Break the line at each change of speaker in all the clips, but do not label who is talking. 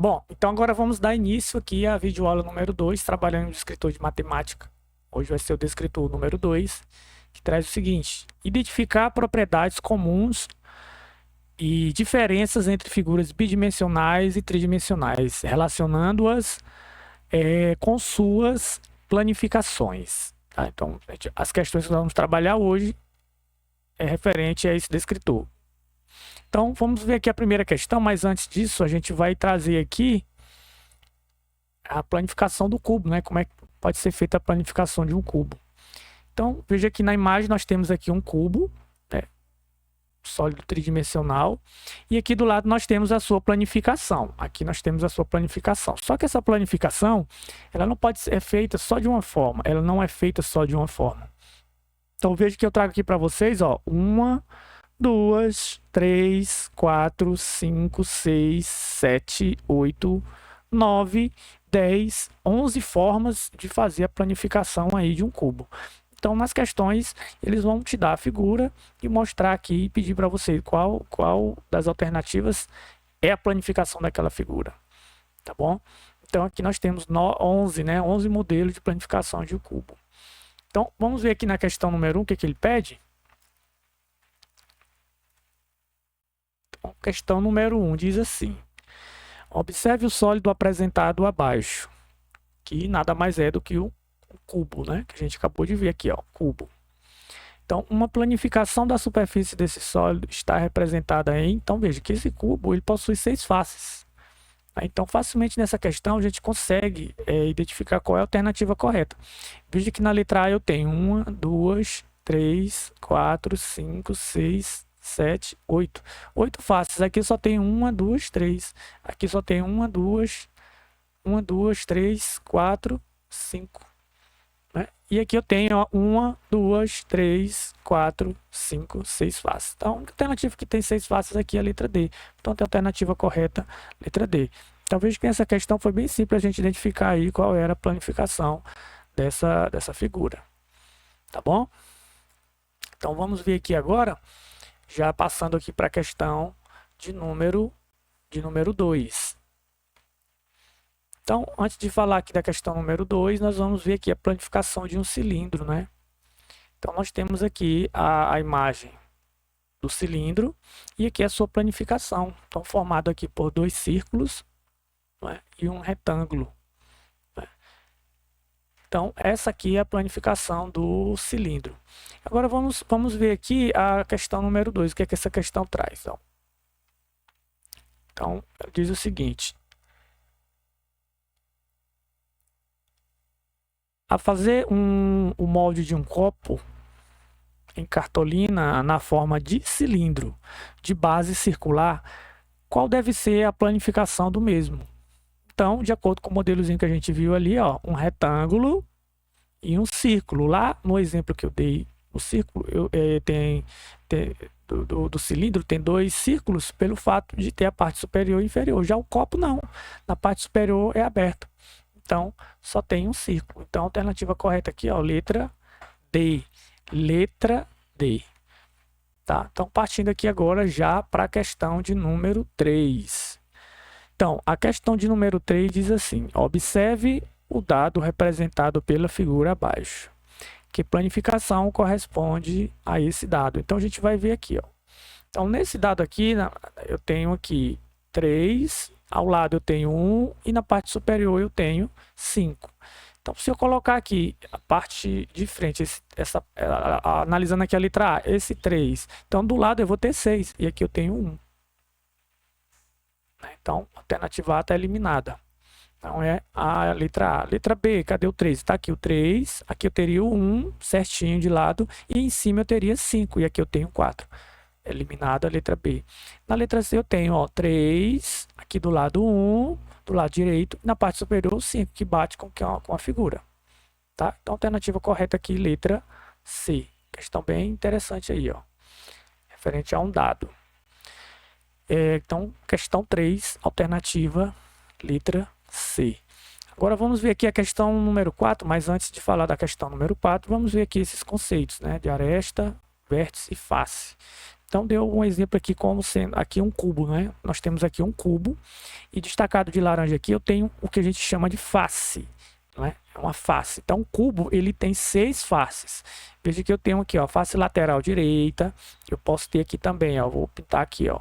Bom, então agora vamos dar início aqui à videoaula número 2, trabalhando no descritor de matemática. Hoje vai ser o descritor número 2, que traz o seguinte: identificar propriedades comuns e diferenças entre figuras bidimensionais e tridimensionais, relacionando-as com suas planificações. Tá? Então, as questões que nós vamos trabalhar hoje é referente a esse descritor. Então, vamos ver aqui a primeira questão, mas antes disso, a gente vai trazer aqui a planificação do cubo, né? Como é que pode ser feita a planificação de um cubo. Então, veja aqui na imagem, nós temos aqui um cubo, né? Sólido tridimensional, e aqui do lado nós temos a sua planificação. Aqui nós temos a sua planificação. Só que essa planificação, ela não pode ser feita só de uma forma, ela não é feita só de uma forma. Então, veja que eu trago aqui para vocês, ó, 1, 2, 3, 4, 5, 6, 7, 8, 9, 10, 11 formas de fazer a planificação aí de um cubo. Então, nas questões, eles vão te dar a figura e mostrar aqui e pedir para você qual das alternativas é a planificação daquela figura. Tá bom? Então, aqui nós temos 11, né? 11 modelos de planificação de um cubo. Então, vamos ver aqui na questão número 1 o que ele pede. Então, questão número 1 diz assim: observe o sólido apresentado abaixo, que nada mais é do que o cubo, né? Que a gente acabou de ver aqui, ó, cubo. Então, uma planificação da superfície desse sólido está representada em... Então, veja que esse cubo ele possui 6 faces. Então, facilmente nessa questão, a gente consegue identificar qual é a alternativa correta. Veja que na letra A eu tenho 1, 2, 3, 4, 5, 6, 7, 8. 8 faces. Aqui só tem 1, 2, 3. Aqui só tem 1, 2, 3, 4, 5. Né? E aqui eu tenho 1, 2, 3, 4, 5, 6 faces. Então, a única alternativa que tem 6 faces aqui é a letra D. Então, tem a alternativa correta, letra D. Então, veja que essa questão foi bem simples a gente identificar aí qual era a planificação dessa figura. Tá bom? Então, vamos ver aqui agora, já passando aqui para a questão de número 2. Então, antes de falar aqui da questão número 2, nós vamos ver aqui a planificação de um cilindro, né? Então, nós temos aqui a imagem do cilindro e aqui a sua planificação. Então, formado aqui por 2 círculos, né, e um retângulo. Né? Então, essa aqui é a planificação do cilindro. Agora, vamos ver aqui a questão número 2, o que é que essa questão traz. Então, diz o seguinte: a fazer o molde de um copo em cartolina na forma de cilindro de base circular, qual deve ser a planificação do mesmo? Então, de acordo com o modelozinho que a gente viu ali, ó, um retângulo e um círculo. Lá no exemplo que eu dei, o círculo do cilindro tem 2 círculos pelo fato de ter a parte superior e inferior. Já o copo não, na parte superior é aberto. Então, só tem um círculo. Então, a alternativa correta aqui, ó, letra D. Letra D. Tá? Então, partindo aqui agora já para a questão de número 3. Então, a questão de número 3 diz assim: observe o dado representado pela figura abaixo. Que planificação corresponde a esse dado? Então, a gente vai ver aqui, ó. Então, nesse dado aqui, eu tenho aqui 3, ao lado eu tenho 1 e na parte superior eu tenho 5. Então, se eu colocar aqui a parte de frente, analisando aqui a letra A, esse 3, então do lado eu vou ter 6 e aqui eu tenho 1. Então, a alternativa A está eliminada. Então, é a letra A. Letra B, cadê o 3? Está aqui o 3, aqui eu teria o 1 certinho de lado e em cima eu teria 5 e aqui eu tenho 4. Eliminada a letra B. Na letra C eu tenho, ó, 3, aqui do lado 1, do lado direito, e na parte superior 5, que bate com a figura. Tá? Então, a alternativa correta aqui, letra C. Questão bem interessante aí, ó, referente a um dado. Então, questão 3, alternativa, letra C. Agora, vamos ver aqui a questão número 4, mas antes de falar da questão número 4, vamos ver aqui esses conceitos, né, de aresta, vértice e face. Então, deu um exemplo aqui como sendo aqui um cubo, né? Nós temos aqui um cubo e destacado de laranja aqui eu tenho o que a gente chama de face, não é? É uma face. Então, o cubo ele tem 6 faces. Veja que eu tenho aqui, ó, face lateral direita. Eu posso ter aqui também, ó, vou pintar aqui, ó,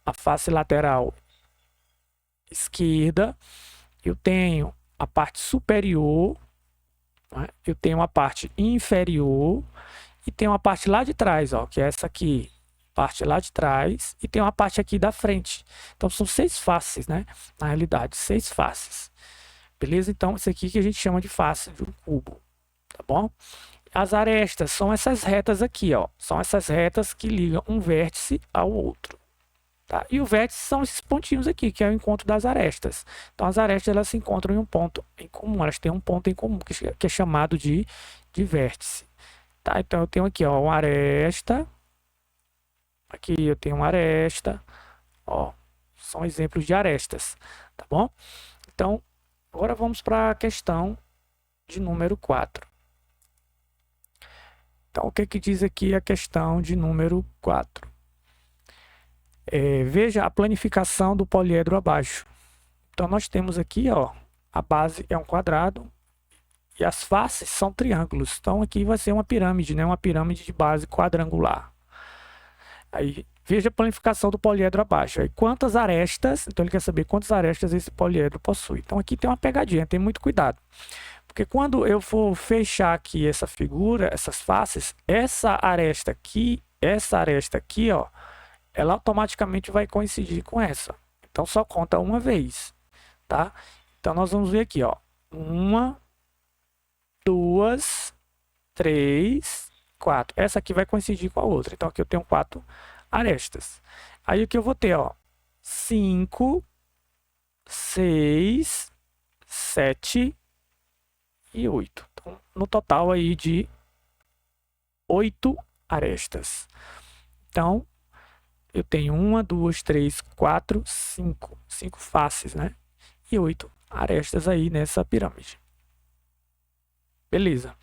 a face lateral esquerda. Eu tenho a parte superior, né? Eu tenho a parte inferior e tenho a parte lá de trás, ó, que é essa aqui. Parte lá de trás e tem uma parte aqui da frente. Então são 6 faces, né? Na realidade, 6 faces. Beleza? Então isso aqui que a gente chama de face de um cubo, tá bom? As arestas são essas retas aqui, ó. São essas retas que ligam um vértice ao outro, tá? E o vértice são esses pontinhos aqui, que é o encontro das arestas. Então as arestas elas se encontram em um ponto em comum, elas têm um ponto em comum que é chamado de vértice, tá? Então eu tenho aqui, ó, uma aresta. Aqui eu tenho uma aresta, ó, são exemplos de arestas, tá bom? Então, agora vamos para a questão de número 4. Então, o que que diz aqui a questão de número 4? Veja a planificação do poliedro abaixo. Então, nós temos aqui, ó, a base é um quadrado e as faces são triângulos. Então, aqui vai ser uma pirâmide, né? Uma pirâmide de base quadrangular. Aí, veja a planificação do poliedro abaixo. Aí, quantas arestas, então ele quer saber quantas arestas esse poliedro possui. Então aqui tem uma pegadinha, tem muito cuidado. Porque quando eu for fechar aqui essa figura, essas faces, essa aresta aqui, ó, ela automaticamente vai coincidir com essa. Então só conta uma vez, tá? Então nós vamos ver aqui, ó. 1, 2, 3, 4. Essa aqui vai coincidir com a outra. Então aqui eu tenho 4 arestas. Aí aqui eu vou ter, ó, 5, 6, 7 e 8. Então, no total aí de 8 arestas. Então, eu tenho 1, 2, 3, 4, 5. 5 faces, né? E 8 arestas aí nessa pirâmide. Beleza.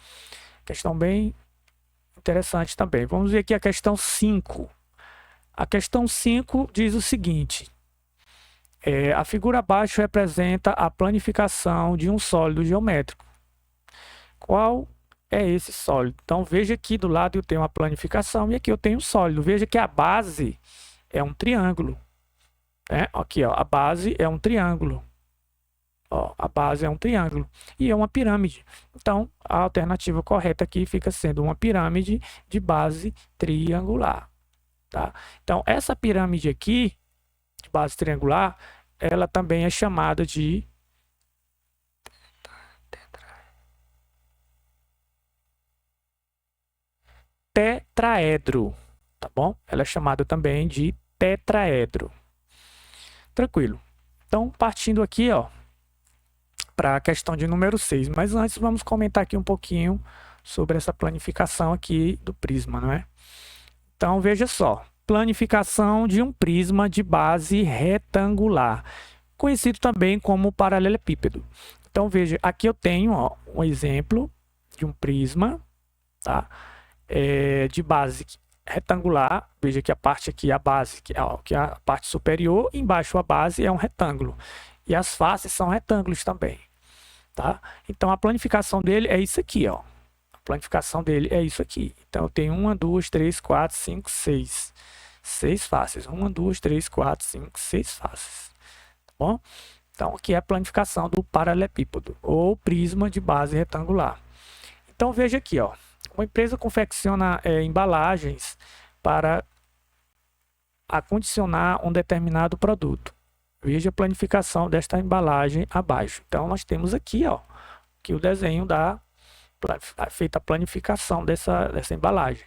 Questão bem interessante também. Vamos ver aqui a questão 5. A questão 5 diz o seguinte. A figura abaixo representa a planificação de um sólido geométrico. Qual é esse sólido? Então, veja aqui do lado eu tenho a planificação e aqui eu tenho o sólido. Veja que a base é um triângulo, né? Aqui, ó, a base é um triângulo. Ó, a base é um triângulo e é uma pirâmide. Então, a alternativa correta aqui fica sendo uma pirâmide de base triangular, tá? Então, essa pirâmide aqui, de base triangular, ela também é chamada de tetraedro, tá bom? Ela é chamada também de tetraedro. Tranquilo. Então, partindo aqui, ó, para a questão de número 6. Mas antes, vamos comentar aqui um pouquinho sobre essa planificação aqui do prisma, não é? Então, veja só. Planificação de um prisma de base retangular, conhecido também como paralelepípedo. Então, veja, aqui eu tenho, ó, um exemplo de um prisma, tá? De base retangular. Veja que a parte aqui, a base, que é a parte superior, embaixo a base é um retângulo. E as faces são retângulos também, tá? Então, a planificação dele é isso aqui, ó. A planificação dele é isso aqui. Então, eu tenho 1, 2, 3, 4, 5, 6. 6 faces. 1, 2, 3, 4, 5, 6 faces. Tá bom? Então, aqui é a planificação do paralelepípedo, ou prisma de base retangular. Então, veja aqui, ó. Uma empresa confecciona embalagens para acondicionar um determinado produto. Veja a planificação desta embalagem abaixo. Então, nós temos aqui, ó, que o desenho feita a planificação dessa embalagem.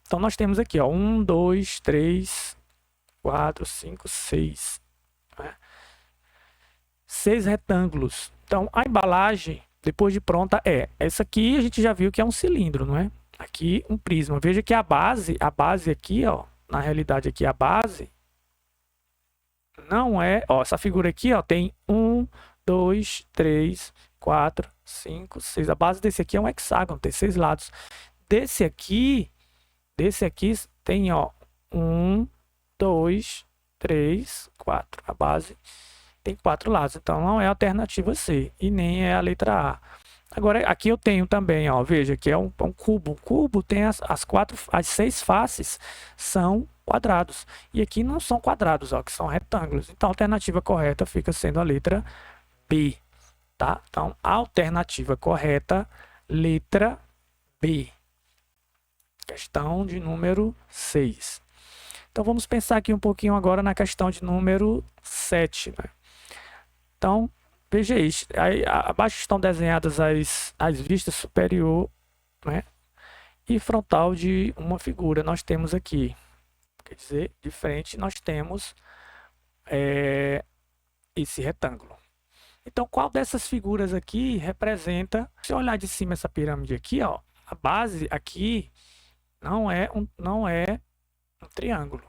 Então, nós temos aqui, ó, 1, 2, 3, 4, 5, 6. Né? 6 retângulos. Então, a embalagem, depois de pronta, essa aqui a gente já viu que é um cilindro, não é? Aqui, um prisma. Veja que a base aqui, ó, na realidade aqui a base não é, ó, essa figura aqui, ó, tem 1, 2, 3, 4, 5, 6. A base desse aqui é um hexágono, tem 6 lados. Desse aqui tem, ó, 1, 2, 3, 4. A base tem 4 lados, então não é a alternativa C e nem é a letra A. Agora, aqui eu tenho também, ó, veja que é um cubo. O cubo tem as 6 faces são quadrados. E aqui não são quadrados, ó, que são retângulos. Então, a alternativa correta fica sendo a letra B, tá? Então, a alternativa correta, letra B. Questão de número 6. Então, vamos pensar aqui um pouquinho agora na questão de número 7, né? Então, veja isso. Aí, abaixo estão desenhadas as vistas superior, né, e frontal de uma figura. Nós temos aqui, quer dizer, de frente nós temos esse retângulo. Então, qual dessas figuras aqui representa? Se eu olhar de cima essa pirâmide aqui, ó, a base aqui não é um triângulo.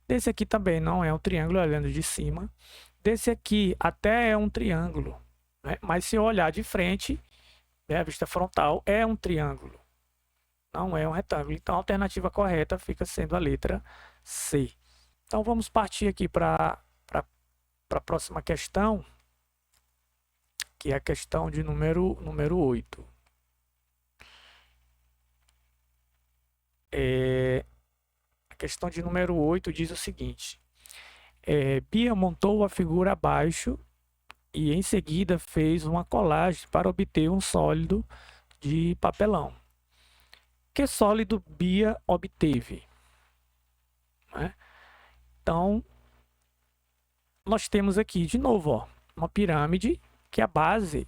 Desse aqui também não é um triângulo, olhando de cima. Desse aqui até é um triângulo, né? Mas se eu olhar de frente, né, a vista frontal é um triângulo, não é um retângulo. Então a alternativa correta fica sendo a letra C. Então vamos partir aqui para a próxima questão, que é a questão de número 8. A questão de número 8 diz o seguinte: Bia montou a figura abaixo e em seguida fez uma colagem para obter um sólido de papelão. Que sólido Bia obteve? Né? Então, nós temos aqui de novo, ó, uma pirâmide que a base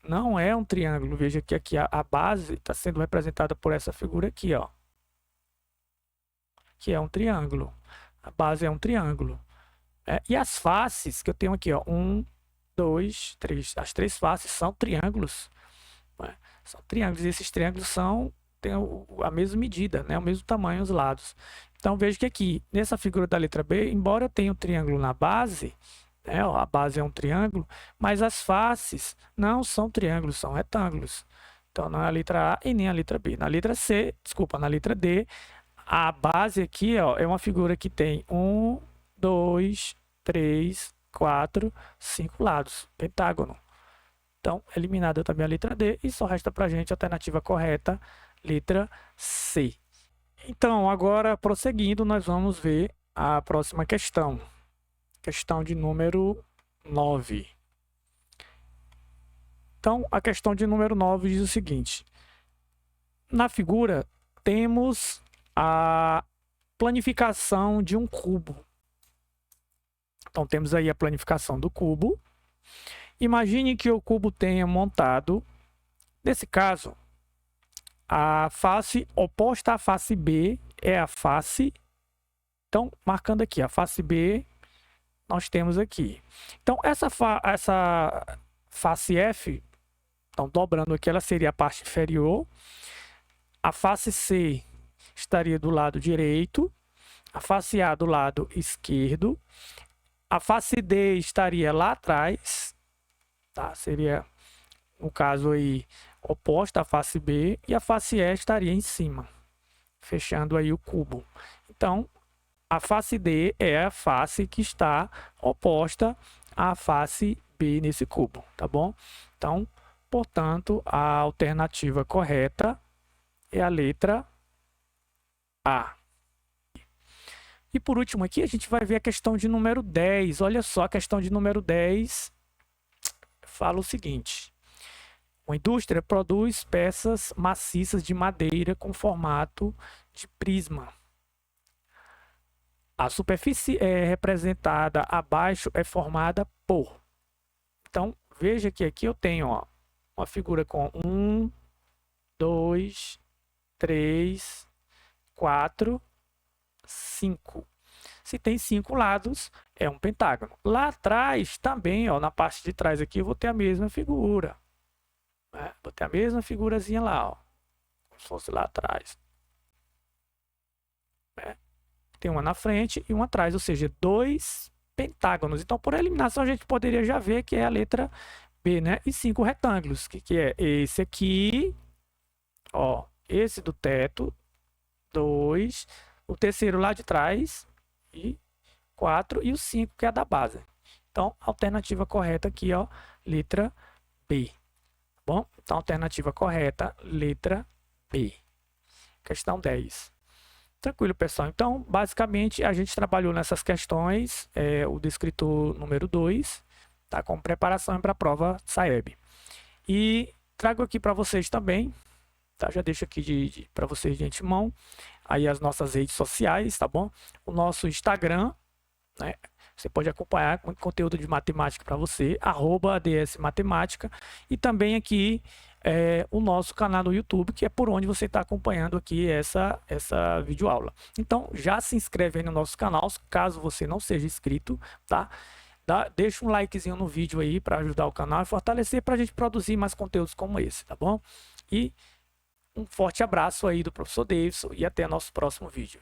não é um triângulo. Veja que aqui a base está sendo representada por essa figura aqui, ó, que é um triângulo. A base é um triângulo. E as faces que eu tenho aqui, ó, 1, 2, 3. As 3 faces são triângulos. Né? São triângulos, e esses triângulos têm a mesma medida, né? O mesmo tamanho os lados. Então veja que aqui, nessa figura da letra B, embora eu tenha um triângulo na base, né, ó, a base é um triângulo, mas as faces não são triângulos, são retângulos. Então não é a letra A e nem a letra B. Na letra C, desculpa, na letra D, a base aqui, ó, é uma figura que tem 1, 2, 3, 4, 5 lados, pentágono. Então, eliminada também a letra D e só resta para a gente a alternativa correta, letra C. Então, agora prosseguindo, nós vamos ver a próxima questão. Questão de número 9. Então, a questão de número 9 diz o seguinte: na figura temos a planificação de um cubo. Então, temos aí a planificação do cubo. Imagine que o cubo tenha montado, nesse caso, a face oposta à face B é a face. Então, marcando aqui a face B, nós temos aqui. Então, essa face F, então dobrando aqui, ela seria a parte inferior. A face C estaria do lado direito. A face A do lado esquerdo. A face D estaria lá atrás. Tá? Seria, no caso aí, oposta à face B. E a face E estaria em cima, fechando aí o cubo. Então, a face D é a face que está oposta à face B nesse cubo, tá bom? Então, portanto, a alternativa correta é a letra A. E por último aqui, a gente vai ver a questão de número 10. Olha só, a questão de número 10 fala o seguinte: uma indústria produz peças maciças de madeira com formato de prisma. A superfície representada abaixo é formada por. Então, veja que aqui eu tenho, ó, uma figura com 1, 2, 3, 4, 5. Se tem 5 lados, é um pentágono. Lá atrás também, ó, na parte de trás aqui, eu vou ter a mesma figura. Né? Vou ter a mesma figurazinha lá, ó, como se fosse lá atrás. Né? Tem uma na frente e uma atrás, ou seja, 2 pentágonos. Então, por eliminação, a gente poderia já ver que é a letra B, né? E 5 retângulos, que é esse aqui, ó, esse do teto, 2, o terceiro lá de trás, e 4, e o 5, que é a da base. Então, alternativa correta aqui, ó, letra B. Bom, então, alternativa correta, letra B. Questão 10. Tranquilo, pessoal. Então, basicamente, a gente trabalhou nessas questões, o descritor número 2, tá, com preparação para a prova SAEB. E trago aqui para vocês também, tá, já deixo aqui para vocês de antemão, aí as nossas redes sociais, tá bom? O nosso Instagram, né? Você pode acompanhar muito conteúdo de matemática para você, @ADS Matemática, e também aqui o nosso canal no YouTube, que é por onde você está acompanhando aqui essa videoaula. Então, já se inscreve aí no nosso canal, caso você não seja inscrito, tá? Deixa um likezinho no vídeo aí para ajudar o canal e fortalecer para a gente produzir mais conteúdos como esse, tá bom? E um forte abraço aí do professor Davidson e até nosso próximo vídeo.